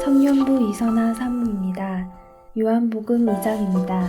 청년부 이선아 사무입니다. 요한복음 2장입니다.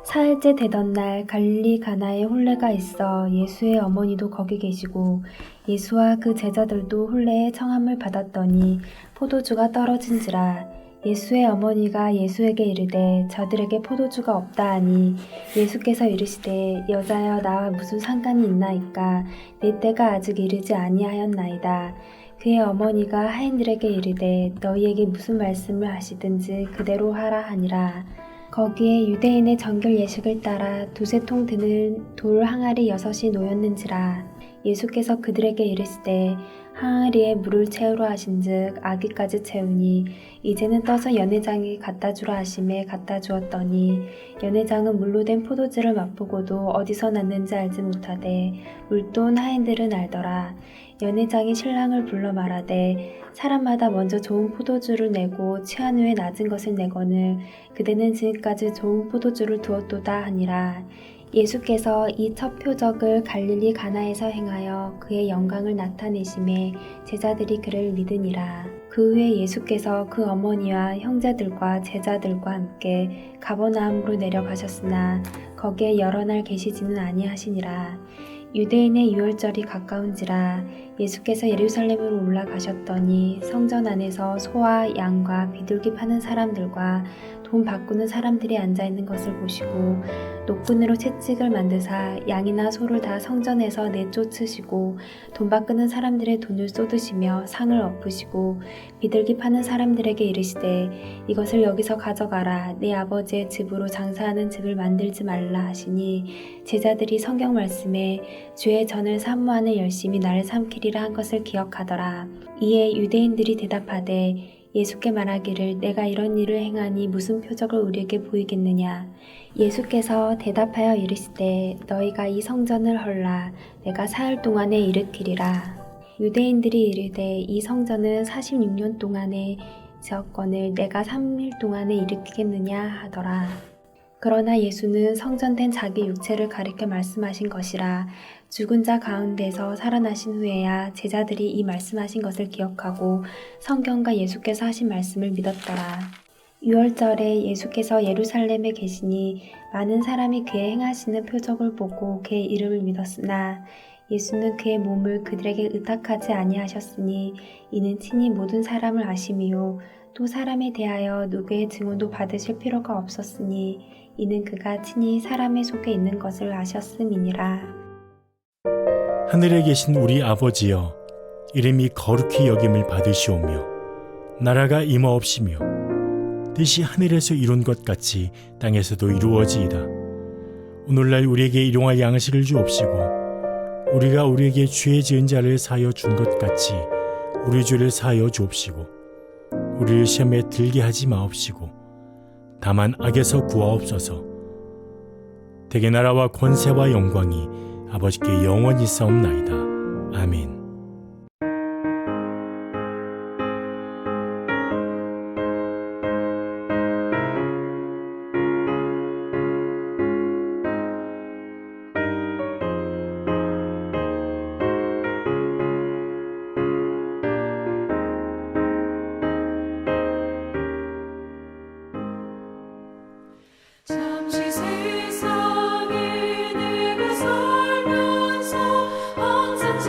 사흘째 되던 날 갈릴리 가나에 혼례가 있어 예수의 어머니도 거기 계시고 예수와 그 제자들도 혼례의 청함을 받았더니 포도주가 떨어진지라. 예수의 어머니가 예수에게 이르되 저들에게 포도주가 없다 하니 예수께서 이르시되 여자여 나와 무슨 상관이 있나이까 내 때가 아직 이르지 아니하였나이다. 그의 어머니가 하인들에게 이르되 너희에게 무슨 말씀을 하시든지 그대로 하라 하니라. 거기에 유대인의 정결 예식을 따라 두세 통 드는 돌 항아리 6이 놓였는지라. 예수께서 그들에게 이르시되 항아리에 물을 채우라 하신즉 아기까지 채우니 이제는 떠서 연회장에 갖다 주라 하심에 갖다 주었더니 연회장은 물로 된 포도주를 맛보고도 어디서 났는지 알지 못하되 물돈 하인들은 알더라. 연회장이 신랑을 불러 말하되 사람마다 먼저 좋은 포도주를 내고 취한 후에 낮은 것을 내거늘 그대는 지금까지 좋은 포도주를 두었도다 하니라. 예수께서 이 첫 표적을 갈릴리 가나에서 행하여 그의 영광을 나타내심에 제자들이 그를 믿으니라. 그 후에 예수께서 그 어머니와 형제들과 제자들과 함께 가버나움으로 내려가셨으나 거기에 여러 날 계시지는 아니하시니라. 유대인의 유월절이 가까운지라. 예수께서 예루살렘으로 올라가셨더니 성전 안에서 소와 양과 비둘기 파는 사람들과 돈 바꾸는 사람들이 앉아있는 것을 보시고 노끈으로 채찍을 만드사 양이나 소를 다 성전에서 내쫓으시고 돈 바꾸는 사람들의 돈을 쏟으시며 상을 엎으시고 비둘기 파는 사람들에게 이르시되 이것을 여기서 가져가라. 내 아버지의 집으로 장사하는 집을 만들지 말라 하시니 제자들이 성경 말씀에 주의 전을 사모하는 열심히 나를 삼키리라 한 것을 기억하더라. 이에 유대인들이 대답하되 예수께 말하기를 내가 이런 일을 행하니 무슨 표적을 우리에게 보이겠느냐. 예수께서 대답하여 이르시되 너희가 이 성전을 헐라. 내가 사흘 동안에 일으키리라. 유대인들이 이르되 이 성전은 46년 동안에 지었거늘 내가 3일 동안에 일으키겠느냐 하더라. 그러나 예수는 성전된 자기 육체를 가리켜 말씀하신 것이라. 죽은 자 가운데서 살아나신 후에야 제자들이 이 말씀하신 것을 기억하고 성경과 예수께서 하신 말씀을 믿었더라. 유월절에 예수께서 예루살렘에 계시니 많은 사람이 그의 행하시는 표적을 보고 그의 이름을 믿었으나 예수는 그의 몸을 그들에게 의탁하지 아니하셨으니 이는 친히 모든 사람을 아심이요 또 사람에 대하여 누구의 증언도 받으실 필요가 없었으니 이는 그가 친히 사람의 속에 있는 것을 아셨음이니라. 하늘에 계신 우리 아버지여, 이름이 거룩히 여김을 받으시오며 나라가 임하옵시며 뜻이 하늘에서 이룬 것 같이 땅에서도 이루어지이다. 오늘날 우리에게 일용할 양식을 주옵시고 우리가 우리에게 죄 지은 자를 사하여 준 것 같이 우리 죄를 사하여 주옵시고 우리를 시험에 들게 하지 마옵시고 다만 악에서 구하옵소서. 대개 나라와 권세와 영광이 아버지께 영원히 있사옵나이다. 아멘. 잠시 세상에 내가 살면서 항상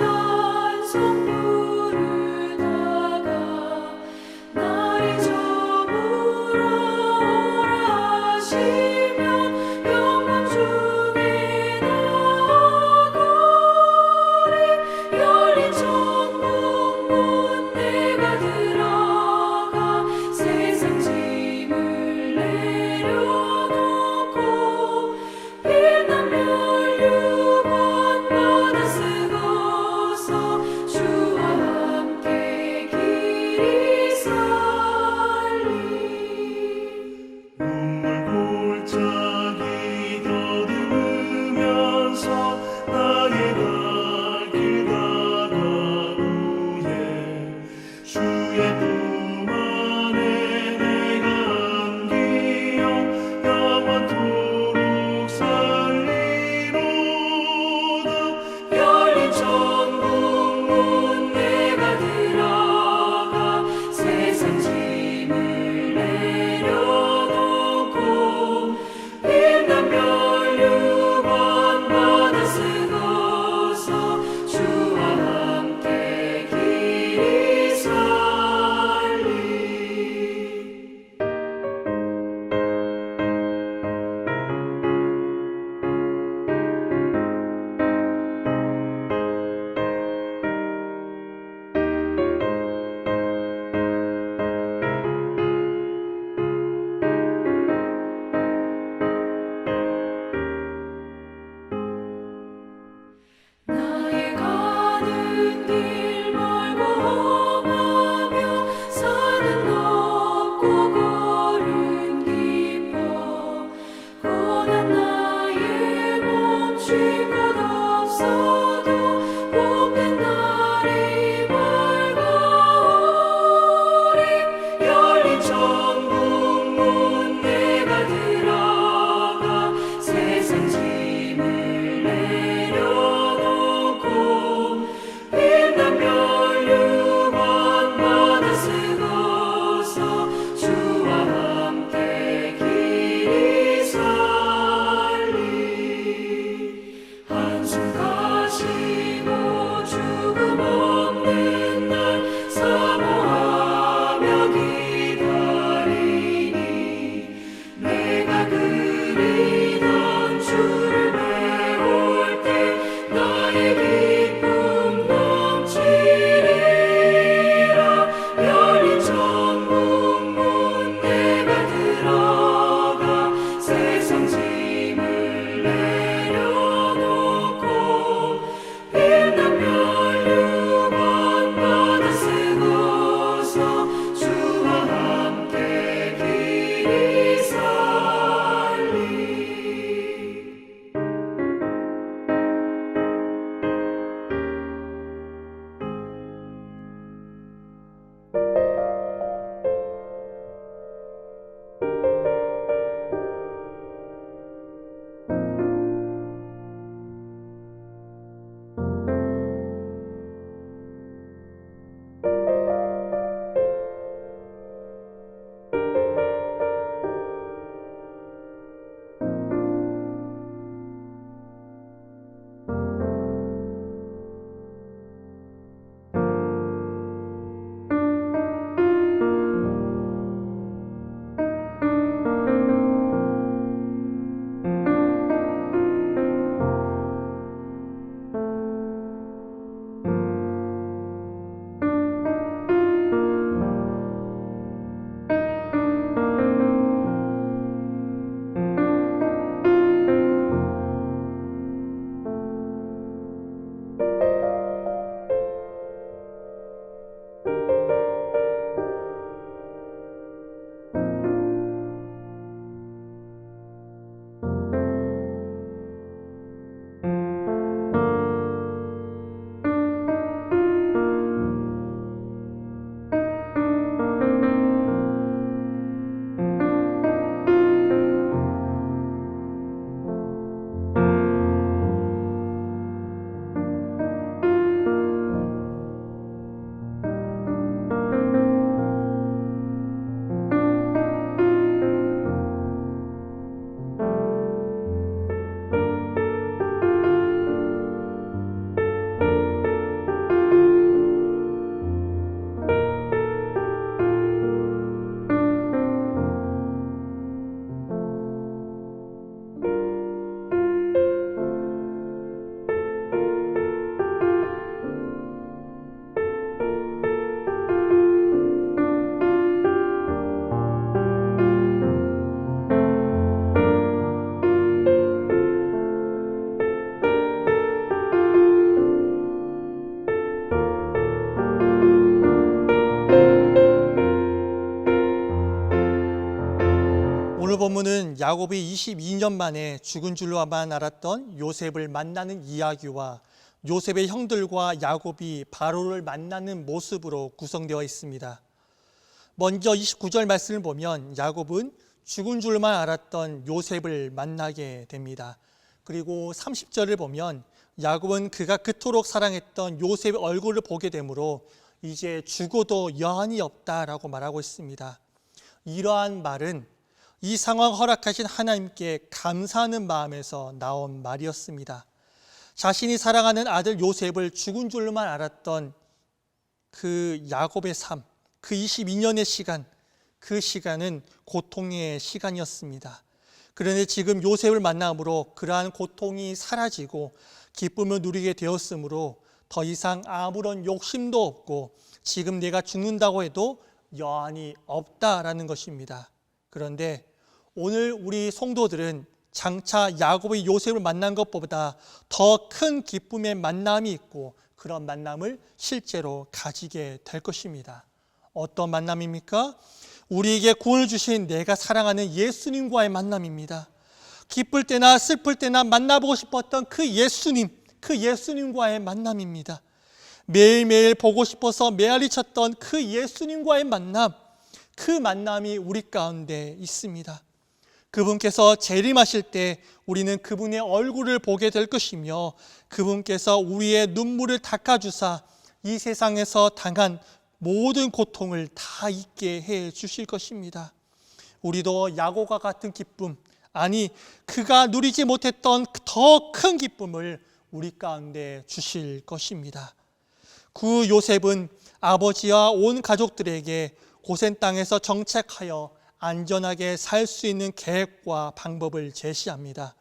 본문은 야곱이 22년 만에 죽은 줄로만 알았던 요셉을 만나는 이야기와 요셉의 형들과 야곱이 바로를 만나는 모습으로 구성되어 있습니다. 먼저 29절 말씀을 보면 야곱은 죽은 줄만 알았던 요셉을 만나게 됩니다. 그리고 30절을 보면 야곱은 그가 그토록 사랑했던 요셉의 얼굴을 보게 되므로 이제 죽어도 여한이 없다라고 말하고 있습니다. 이러한 말은 이 상황 허락하신 하나님께 감사하는 마음에서 나온 말이었습니다. 자신이 사랑하는 아들 요셉을 죽은 줄로만 알았던 그 야곱의 삶, 그 22년의 시간, 그 시간은 고통의 시간이었습니다. 그런데 지금 요셉을 만남으로 그러한 고통이 사라지고 기쁨을 누리게 되었으므로 더 이상 아무런 욕심도 없고 지금 내가 죽는다고 해도 여한이 없다라는 것입니다. 그런데 오늘 우리 성도들은 장차 야곱이 요셉을 만난 것보다 더 큰 기쁨의 만남이 있고 그런 만남을 실제로 가지게 될 것입니다. 어떤 만남입니까? 우리에게 구원을 주신 내가 사랑하는 예수님과의 만남입니다. 기쁠 때나 슬플 때나 만나보고 싶었던 그 예수님과의 만남입니다. 매일매일 보고 싶어서 메아리 쳤던 그 예수님과의 만남, 그 만남이 우리 가운데 있습니다. 그분께서 재림하실 때 우리는 그분의 얼굴을 보게 될 것이며 그분께서 우리의 눈물을 닦아주사 이 세상에서 당한 모든 고통을 다 잊게 해 주실 것입니다. 우리도 야곱과 같은 기쁨, 아니 그가 누리지 못했던 더 큰 기쁨을 우리 가운데 주실 것입니다. 그 요셉은 아버지와 온 가족들에게 고센 땅에서 정착하여 안전하게 살 수 있는 계획과 방법을 제시합니다.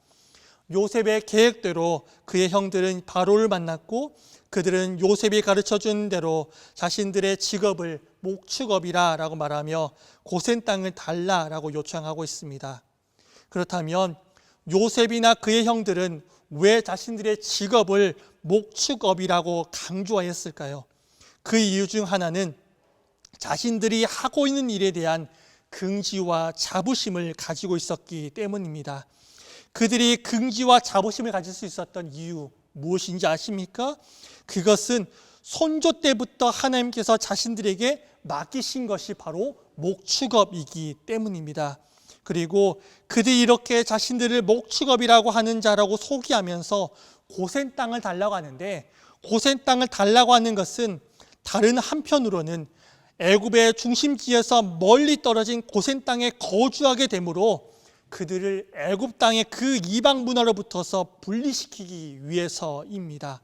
요셉의 계획대로 그의 형들은 바로를 만났고 그들은 요셉이 가르쳐준 대로 자신들의 직업을 목축업이라고 말하며 고센 땅을 달라라고 요청하고 있습니다. 그렇다면 요셉이나 그의 형들은 왜 자신들의 직업을 목축업이라고 강조하였을까요? 그 이유 중 하나는 자신들이 하고 있는 일에 대한 긍지와 자부심을 가지고 있었기 때문입니다. 그들이 긍지와 자부심을 가질 수 있었던 이유 무엇인지 아십니까? 그것은 손조 때부터 하나님께서 자신들에게 맡기신 것이 바로 목축업이기 때문입니다. 그리고 그들이 이렇게 자신들을 목축업이라고 하는 자라고 소개하면서 고센 땅을 달라고 하는데, 고센 땅을 달라고 하는 것은 다른 한편으로는 애굽의 중심지에서 멀리 떨어진 고센 땅에 거주하게 되므로 그들을 애굽 땅의 그 이방 문화로부터서 분리시키기 위해서입니다.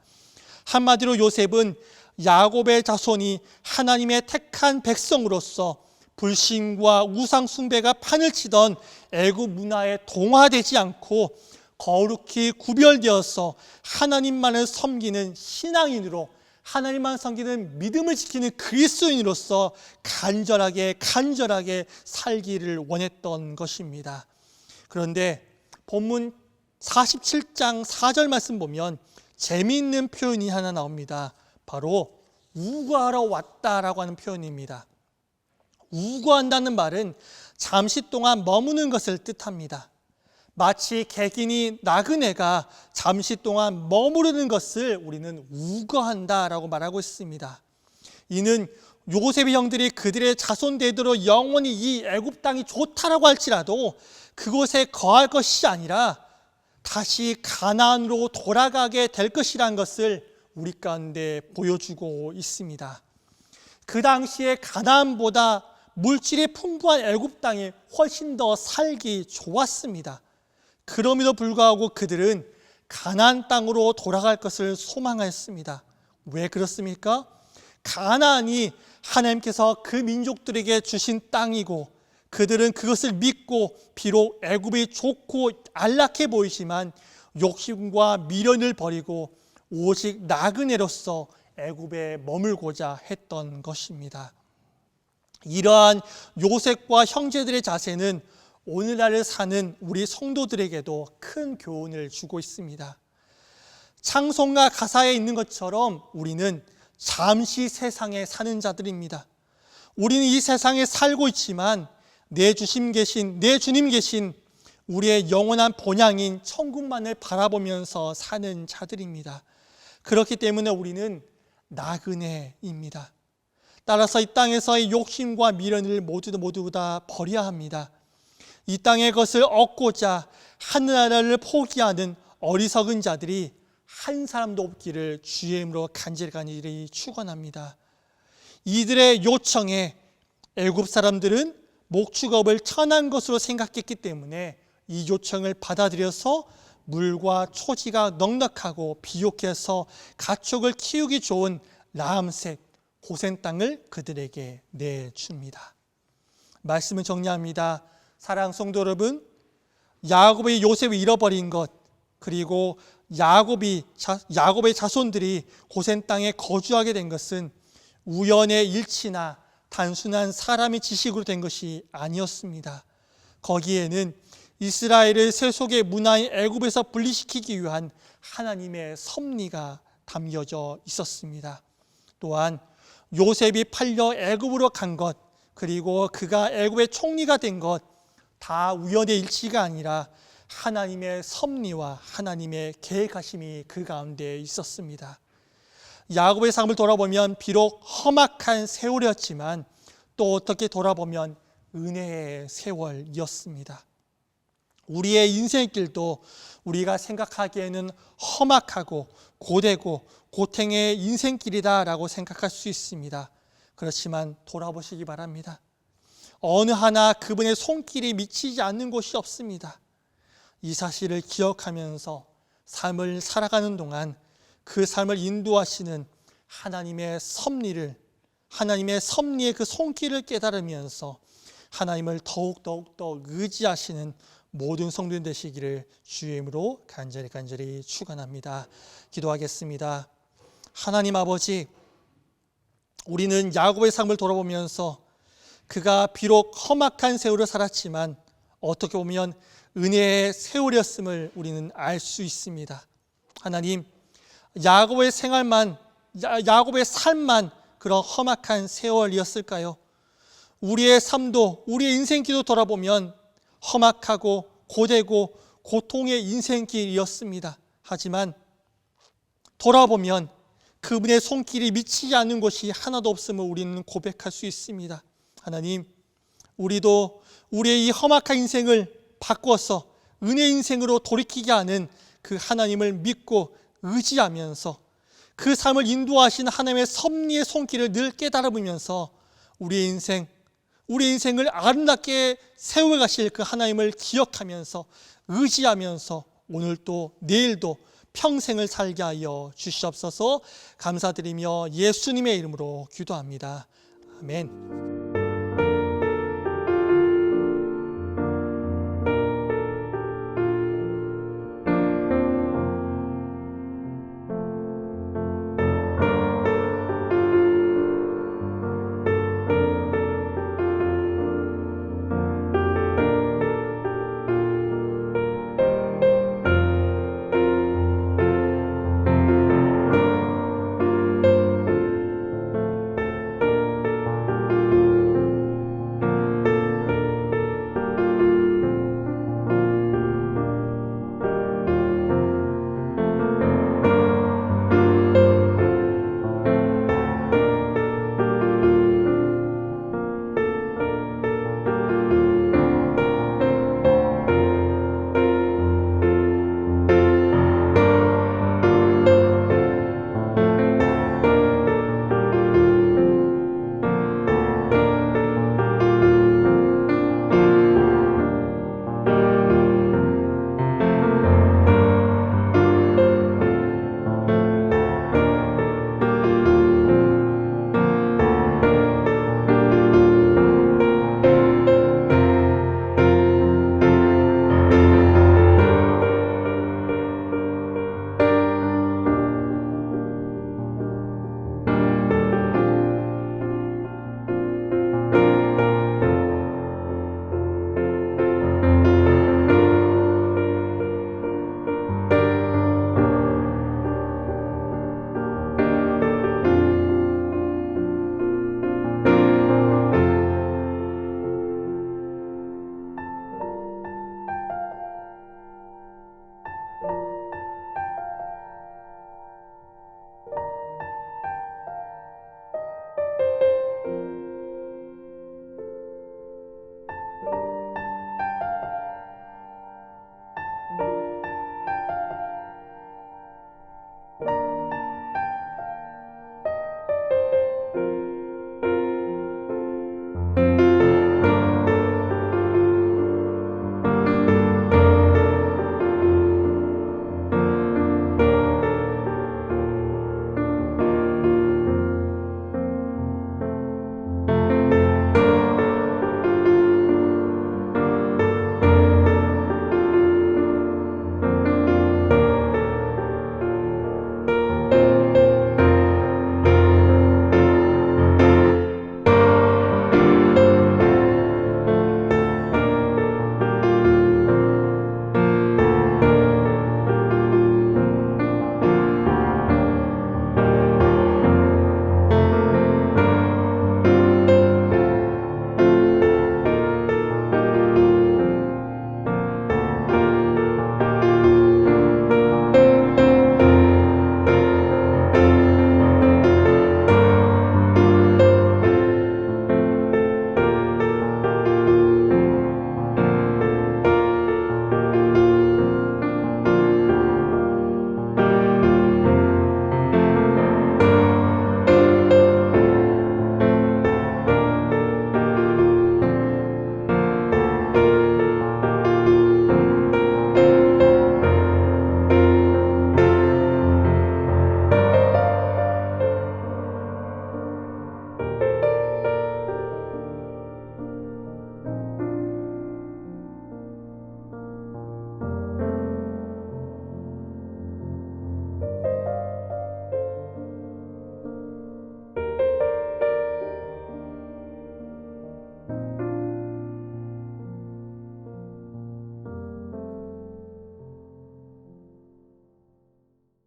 한마디로 요셉은 야곱의 자손이 하나님의 택한 백성으로서 불신과 우상 숭배가 판을 치던 애굽 문화에 동화되지 않고 거룩히 구별되어서 하나님만을 섬기는 신앙인으로, 하나님만 섬기는 믿음을 지키는 그리스도인으로서 간절하게 살기를 원했던 것입니다. 그런데 본문 47장 4절 말씀 보면 재미있는 표현이 하나 나옵니다. 바로 우거하러 왔다라고 하는 표현입니다. 우거한다는 말은 잠시 동안 머무는 것을 뜻합니다. 마치 객인이 나그네가 잠시 동안 머무르는 것을 우리는 우거한다라고 말하고 있습니다. 이는 요셉의 형들이 그들의 자손 대대로 영원히 이 애굽 땅이 좋다라고 할지라도 그곳에 거할 것이 아니라 다시 가나안으로 돌아가게 될 것이라는 것을 우리 가운데 보여주고 있습니다. 그 당시에 가나안보다 물질이 풍부한 애굽 땅이 훨씬 더 살기 좋았습니다. 그럼에도 불구하고 그들은 가나안 땅으로 돌아갈 것을 소망하였습니다. 왜 그렇습니까? 가나안이 하나님께서 그 민족들에게 주신 땅이고 그들은 그것을 믿고 비록 애굽이 좋고 안락해 보이지만 욕심과 미련을 버리고 오직 나그네로서 애굽에 머물고자 했던 것입니다. 이러한 요셉과 형제들의 자세는 오늘날을 사는 우리 성도들에게도 큰 교훈을 주고 있습니다. 찬송가 가사에 있는 것처럼 우리는 잠시 세상에 사는 자들입니다. 우리는 이 세상에 살고 있지만 내 주심 계신, 내 주님 계신 우리의 영원한 본향인 천국만을 바라보면서 사는 자들입니다. 그렇기 때문에 우리는 나그네입니다. 따라서 이 땅에서의 욕심과 미련을 모두 다 버려야 합니다. 이 땅의 것을 얻고자 하늘나라를 포기하는 어리석은 자들이 한 사람도 없기를 주의 이름으로 간절히 축원합니다. 이들의 요청에 애굽 사람들은 목축업을 천한 것으로 생각했기 때문에 이 요청을 받아들여서 물과 초지가 넉넉하고 비옥해서 가축을 키우기 좋은 라암셋 고센 땅을 그들에게 내줍니다. 말씀을 정리합니다. 사랑하는 성도 여러분, 야곱의 요셉을 잃어버린 것, 그리고 야곱의 자손들이 고센 땅에 거주하게 된 것은 우연의 일치나 단순한 사람의 지식으로 된 것이 아니었습니다. 거기에는 이스라엘의 세속의 문화인 애굽에서 분리시키기 위한 하나님의 섭리가 담겨져 있었습니다. 또한 요셉이 팔려 애굽으로 간 것, 그리고 그가 애굽의 총리가 된 것, 다 우연의 일치가 아니라 하나님의 섭리와 하나님의 계획하심이 그 가운데 있었습니다. 야곱의 삶을 돌아보면 비록 험악한 세월이었지만 또 어떻게 돌아보면 은혜의 세월이었습니다. 우리의 인생길도 우리가 생각하기에는 험악하고 고되고 고탱의 인생길이다라고 생각할 수 있습니다. 그렇지만 돌아보시기 바랍니다. 어느 하나 그분의 손길이 미치지 않는 곳이 없습니다. 이 사실을 기억하면서 삶을 살아가는 동안 그 삶을 인도하시는 하나님의 섭리의 그 손길을 깨달으면서 하나님을 더욱 의지하시는 모든 성도인 되시기를 주의 이름으로 간절히 축원합니다. 기도하겠습니다. 하나님 아버지, 우리는 야곱의 삶을 돌아보면서 그가 비록 험악한 세월을 살았지만 어떻게 보면 은혜의 세월이었음을 우리는 알 수 있습니다. 하나님, 야곱의 삶만 그런 험악한 세월이었을까요? 우리의 삶도, 우리의 인생길도 돌아보면 험악하고 고되고 고통의 인생길이었습니다. 하지만 돌아보면 그분의 손길이 미치지 않는 곳이 하나도 없음을 우리는 고백할 수 있습니다. 하나님, 우리도 우리의 이 험악한 인생을 바꿔서 은혜 인생으로 돌이키게 하는 그 하나님을 믿고 의지하면서 그 삶을 인도하시는 하나님의 섭리의 손길을 늘 깨달으면서 우리의 인생을 아름답게 세워가실 그 하나님을 기억하면서 의지하면서 오늘도 내일도 평생을 살게 하여 주시옵소서. 감사드리며 예수님의 이름으로 기도합니다. 아멘.